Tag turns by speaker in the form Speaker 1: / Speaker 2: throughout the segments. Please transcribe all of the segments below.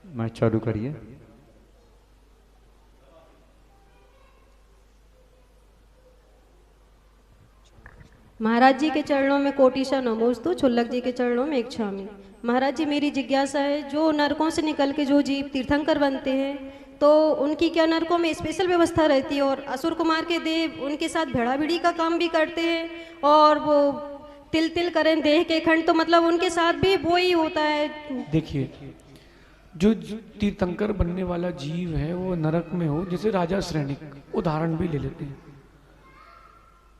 Speaker 1: मैं चालू करिए।
Speaker 2: महाराज जी के चरणों में कोटिशा नमोस्तु, छुल्लक जी के चरणों में इच्छामि। महाराज जी, मेरी जिज्ञासा है, जो नरकों से निकल के जो जीव तीर्थंकर बनते हैं तो उनकी क्या नरकों में स्पेशल व्यवस्था रहती है? और असुर कुमार के देव उनके साथ भेड़ा भिड़ी का काम भी करते हैं और वो तिल तिल करें देह के खंड, तो मतलब उनके साथ भी वो ही होता है।
Speaker 3: देखिए, जो तीर्थंकर बनने वाला जीव है वो नरक में हो, जैसे राजा श्रेणिक उदाहरण भी ले लेते हैं,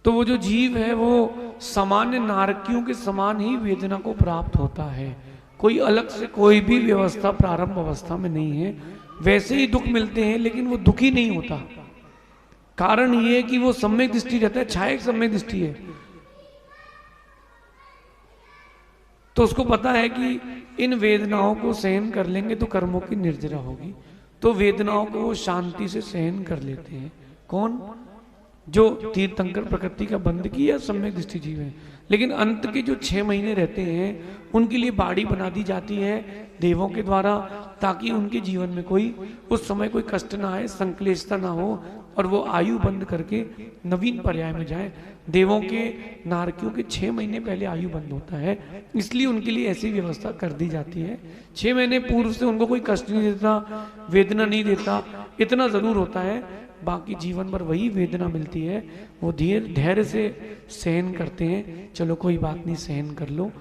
Speaker 3: तो वो जो जीव है वो सामान्य नारकियों के समान ही वेदना को प्राप्त होता है। कोई अलग से कोई भी व्यवस्था प्रारंभ अवस्था में नहीं है। वैसे ही दुख मिलते हैं लेकिन वो दुखी नहीं होता। कारण ये है कि वो सम्यक दृष्टि रहता है, छायक सम्यक दृष्टि है, तो उसको पता है कि इन वेदनाओं को सहन कर लेंगे तो कर्मों की निर्जरा होगी, तो वेदनाओं को वो शांति से सहन कर लेते हैं। कौन? जो तीर्थंकर प्रकृति का बंध किया सम्यक दृष्टि जीव है। लेकिन अंत के जो 6 महीने रहते हैं उनके लिए बाड़ी बना दी जाती है देवों के द्वारा, ताकि उनके जीवन में कोई उस समय कोई कष्ट ना आए, संक्लेशता ना हो, और वो आयु बंद करके नवीन पर्याय में जाए। देवों के नारकियों के 6 महीने पहले आयु बंद होता है, इसलिए उनके लिए ऐसी व्यवस्था कर दी जाती है। 6 महीने पूर्व से उनको कोई कष्ट नहीं देता, वेदना नहीं देता, इतना जरूर होता है, बाकी जीवन भर वही वेदना मिलती है। वो धैर्य से सहन करते हैं, चलो कोई बात नहीं सहन कर लो,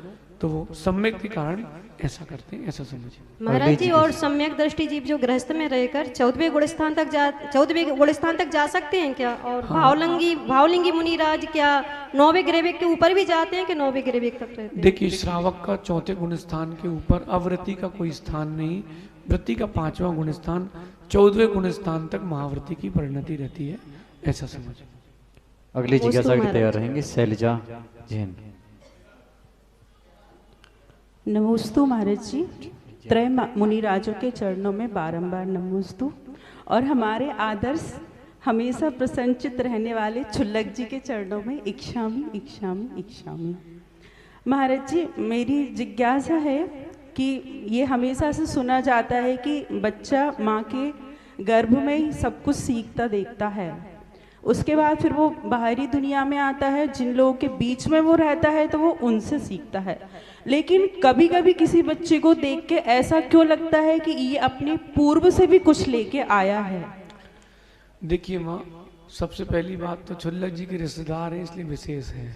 Speaker 3: तो वो सम्यक के कारण ऐसा करते हैं, ऐसा समझिए
Speaker 2: महाराज जी। और सम्यक दृष्टि जीव जो गृहस्थ में रहकर 14वें गुणस्थान तक जा सकते हैं क्या? और
Speaker 3: हाँ।
Speaker 2: भावलिंगी मुनिराज क्या 9वें ग्रेविक के ऊपर भी जाते हैं कि 9वें ग्रेविक तक रहते हैं?
Speaker 3: देखिए, श्रावक का 4थे गुण स्थान के ऊपर, अवृत्ति का कोई स्थान नहीं, वृत्ति का 5वां गुण स्थान, 14वें गुण स्थान तक महावृत्ति की परिणति रहती है, ऐसा समझ।
Speaker 1: अगली जिज्ञासा के लिए तैयार रहेंगे शैलजा जैन।
Speaker 4: नमोस्तु महाराज जी, त्रय मुनिराजों के चरणों में बारंबार नमोस्तु, और हमारे आदर्श हमेशा प्रसन्नचित रहने वाले छुल्लक जी के चरणों में इच्छामि इच्छामि इच्छामि। महाराज जी, मेरी जिज्ञासा है कि ये हमेशा से सुना जाता है कि बच्चा माँ के गर्भ में ही सब कुछ सीखता देखता है, उसके बाद फिर वो बाहरी दुनिया में आता है, जिन लोगों के बीच में वो रहता है तो वो उनसे सीखता है। लेकिन कभी कभी किसी बच्चे को देख के ऐसा क्यों लगता है कि ये अपने पूर्व से भी कुछ लेके आया है?
Speaker 3: देखिए माँ, सबसे पहली बात तो छुल्लक जी के रिश्तेदार हैं, इसलिए विशेष है।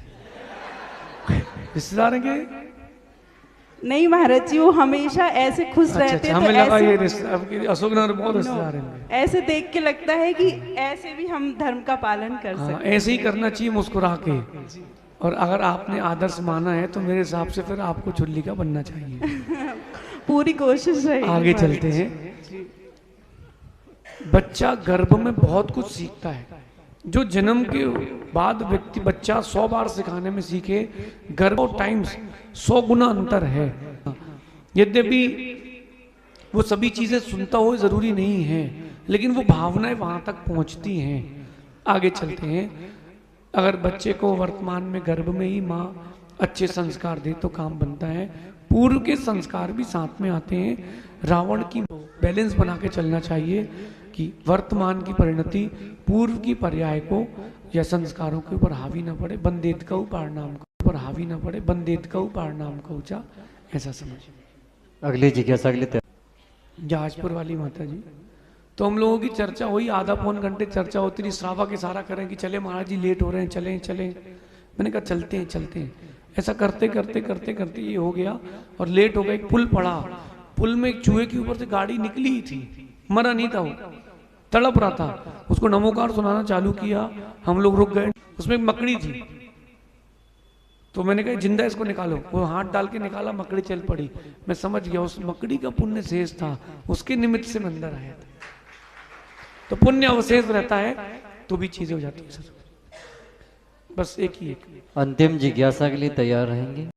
Speaker 3: रिश्तेदार हैं के?
Speaker 4: नहीं महाराज जी, वो हमेशा ऐसे खुश रहते हैं,
Speaker 3: हमें
Speaker 4: तो
Speaker 3: लगा ये
Speaker 4: ऐसे
Speaker 3: अशोकनगर बहुत रिश्तेदार हैं।
Speaker 4: ऐसे देख के लगता है कि ऐसे भी हम धर्म का पालन कर सकते हैं।
Speaker 3: ऐसे ही करना चाहिए मुस्कुरा के, और अगर आपने आदर्श माना है तो मेरे हिसाब से फिर आपको छुल्ली का बनना चाहिए।
Speaker 4: पूरी कोशिश रहेगी।
Speaker 3: आगे चलते हैं। बच्चा गर्भ में बहुत कुछ सीखता है। जो जन्म के बाद व्यक्ति बच्चा 100 बार सिखाने में सीखे, गर्भ और टाइम्स 100 गुना अंतर है। यद्यपि वो सभी चीजें सुनता हो जरूरी नहीं है, लेकिन वो भावनाएं वहां तक पहुंचती हैं। आगे चलते हैं। अगर बच्चे को वर्तमान में गर्भ में ही माँ अच्छे संस्कार दे तो काम बनता है। पूर्व के संस्कार भी साथ में आते हैं। रावण की बैलेंस बना के चलना चाहिए कि वर्तमान की परिणति पूर्व की पर्याय को या संस्कारों के ऊपर हावी ना पड़े। बंदेत का पारनाम के ऊपर हावी ना पड़े, बंदेत का पारनाम का ऊंचा, ऐसा समझिए।
Speaker 1: अगली जिज्ञासा के लिए तैयार।
Speaker 3: जहाजपुर वाली माता जी, तो हम लोगों की चर्चा हुई, आधा पौन घंटे चर्चा होती रही। श्रावक इशारा करें कि चले महाराज जी लेट हो रहे हैं, चलें चलें। मैंने कहा चलते हैं चलते हैं। ऐसा करते करते करते करते ये हो गया और लेट हो गया। एक पुल पड़ा, पुल में एक चूहे के ऊपर से गाड़ी निकली ही थी, मरा नहीं था, वो तड़प रहा था। उसको नमोकार सुनाना चालू किया, हम लोग रुक गए। उसमें एक मकड़ी थी, तो मैंने कहा जिंदा इसको निकालो। वो हाथ डाल के निकाला, मकड़ी चल पड़ी। मैं समझ गया उस मकड़ी का पुण्य शेष था, उसके निमित्त से मैं अंदर आया था। तो पुण्य अवशेष रहता है तो भी चीजें हो जाती है। बस एक ही एक।
Speaker 1: अंतिम जिज्ञासा के लिए तैयार रहेंगे।